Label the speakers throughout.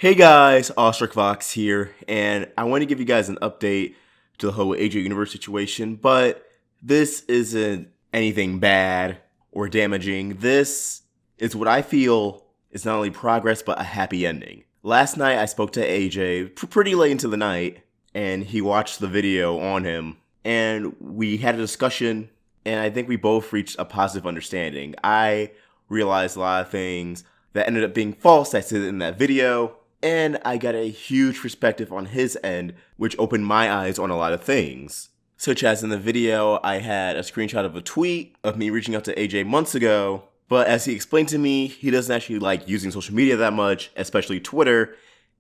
Speaker 1: Hey guys, Awestruck Vox here, and I want to give you guys an update to the whole AJ Universe situation, but this isn't anything bad or damaging. This is what I feel is not only progress, but a happy ending. Last night I spoke to AJ pretty late into the night, and he watched the video on him, and we had a discussion, and I think we both reached a positive understanding. I realized a lot of things that ended up being false I said in that video, and I got a huge perspective on his end, which opened my eyes on a lot of things. Such as in the video, I had a screenshot of a tweet of me reaching out to AJ months ago, but as he explained to me, he doesn't actually like using social media that much, especially Twitter.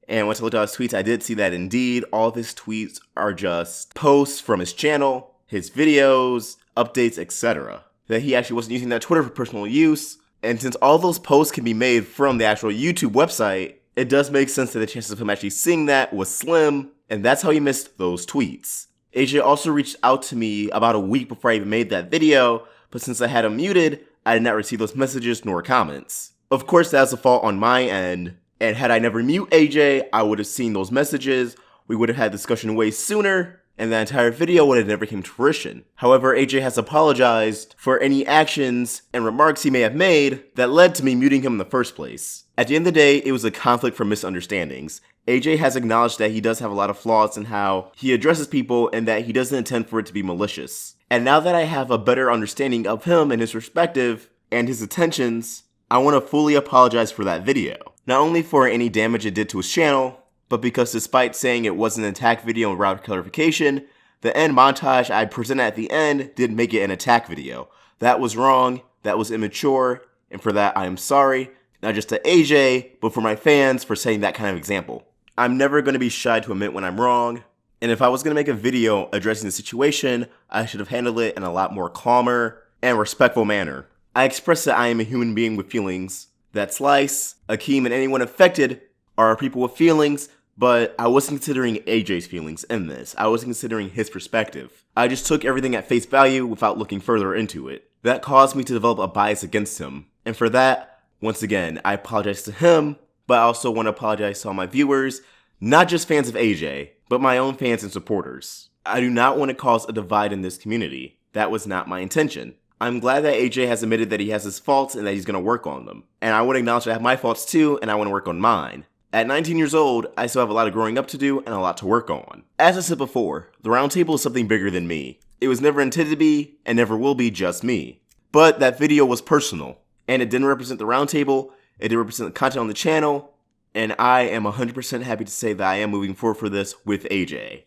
Speaker 1: And once I looked at his tweets, I did see that indeed all of his tweets are just posts from his channel, his videos, updates, etc. That he actually wasn't using that Twitter for personal use. And since all those posts can be made from the actual YouTube website, it does make sense that the chances of him actually seeing that was slim, and that's how he missed those tweets. AJ also reached out to me about a week before I even made that video, but since I had him muted, I did not receive those messages nor comments. Of course, that's a fault on my end, and had I never mute AJ, I would have seen those messages, we would have had discussion way sooner, and the entire video would have never came to fruition. However, AJ has apologized for any actions and remarks he may have made that led to me muting him in the first place. At the end of the day, it was a conflict from misunderstandings. AJ has acknowledged that he does have a lot of flaws in how he addresses people and that he doesn't intend for it to be malicious. And now that I have a better understanding of him and his perspective and his intentions, I want to fully apologize for that video. Not only for any damage it did to his channel, but because despite saying it wasn't an attack video without clarification, the end montage I presented at the end did make it an attack video. That was wrong, that was immature, and for that I am sorry, not just to AJ, but for my fans for setting that kind of example. I'm never going to be shy to admit when I'm wrong, and if I was going to make a video addressing the situation, I should have handled it in a lot more calmer and respectful manner. I expressed that I am a human being with feelings, that Slice, Akeem, and anyone affected are people with feelings, but I wasn't considering AJ's feelings in this. I wasn't considering his perspective. I just took everything at face value without looking further into it. That caused me to develop a bias against him. And for that, once again, I apologize to him, but I also want to apologize to all my viewers, not just fans of AJ, but my own fans and supporters. I do not want to cause a divide in this community. That was not my intention. I'm glad that AJ has admitted that he has his faults and that he's going to work on them. And I want to acknowledge that I have my faults too, and I want to work on mine. At 19 years old, I still have a lot of growing up to do and a lot to work on. As I said before, the Roundtable is something bigger than me. It was never intended to be, and never will be, just me. But that video was personal, and it didn't represent the Roundtable, it didn't represent the content on the channel, and I am 100% happy to say that I am moving forward for this with AJ.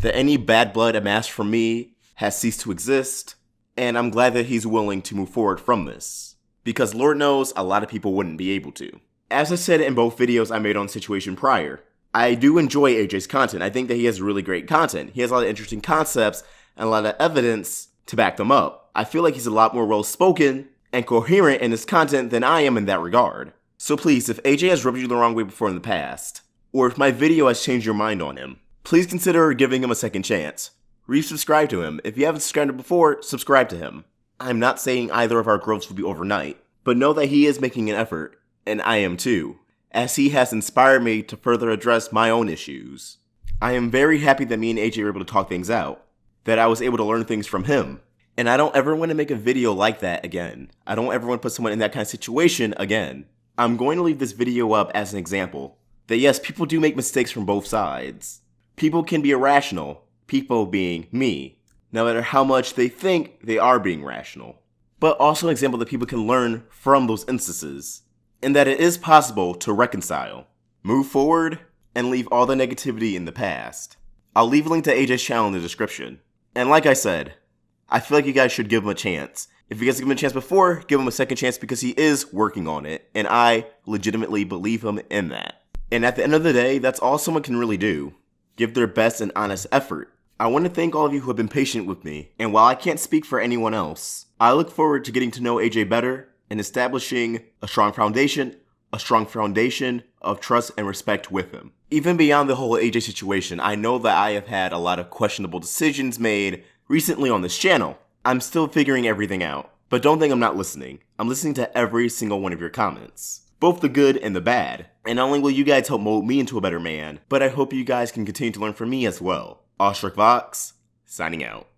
Speaker 1: That any bad blood amassed from me has ceased to exist, and I'm glad that he's willing to move forward from this. Because Lord knows, a lot of people wouldn't be able to. As I said in both videos I made on Situation prior, I do enjoy AJ's content. I think that he has really great content. He has a lot of interesting concepts and a lot of evidence to back them up. I feel like he's a lot more well-spoken and coherent in his content than I am in that regard. So please, if AJ has rubbed you the wrong way before in the past, or if my video has changed your mind on him, please consider giving him a second chance. Resubscribe to him. If you haven't subscribed to him before, subscribe to him. I'm not saying either of our growths will be overnight, but know that he is making an effort. And I am too, as he has inspired me to further address my own issues. I am very happy that me and AJ were able to talk things out, that I was able to learn things from him, and I don't ever want to make a video like that again. I don't ever want to put someone in that kind of situation again. I'm going to leave this video up as an example, that yes, people do make mistakes from both sides. People can be irrational, people being me, no matter how much they think they are being rational. But also an example that people can learn from those instances. And that it is possible to reconcile, move forward, and leave all the negativity in the past. I'll leave a link to AJ's channel in the description. And like I said, I feel like you guys should give him a chance. If you guys give him a chance before, give him a second chance because he is working on it, and I legitimately believe him in that. And at the end of the day, that's all someone can really do. Give their best and honest effort. I want to thank all of you who have been patient with me, and while I can't speak for anyone else, I look forward to getting to know AJ better, and establishing a strong foundation of trust and respect with him. Even beyond the whole AJ situation, I know that I have had a lot of questionable decisions made recently on this channel. I'm still figuring everything out, but don't think I'm not listening. I'm listening to every single one of your comments, both the good and the bad. And not only will you guys help mold me into a better man, but I hope you guys can continue to learn from me as well. Ostrich Vox, signing out.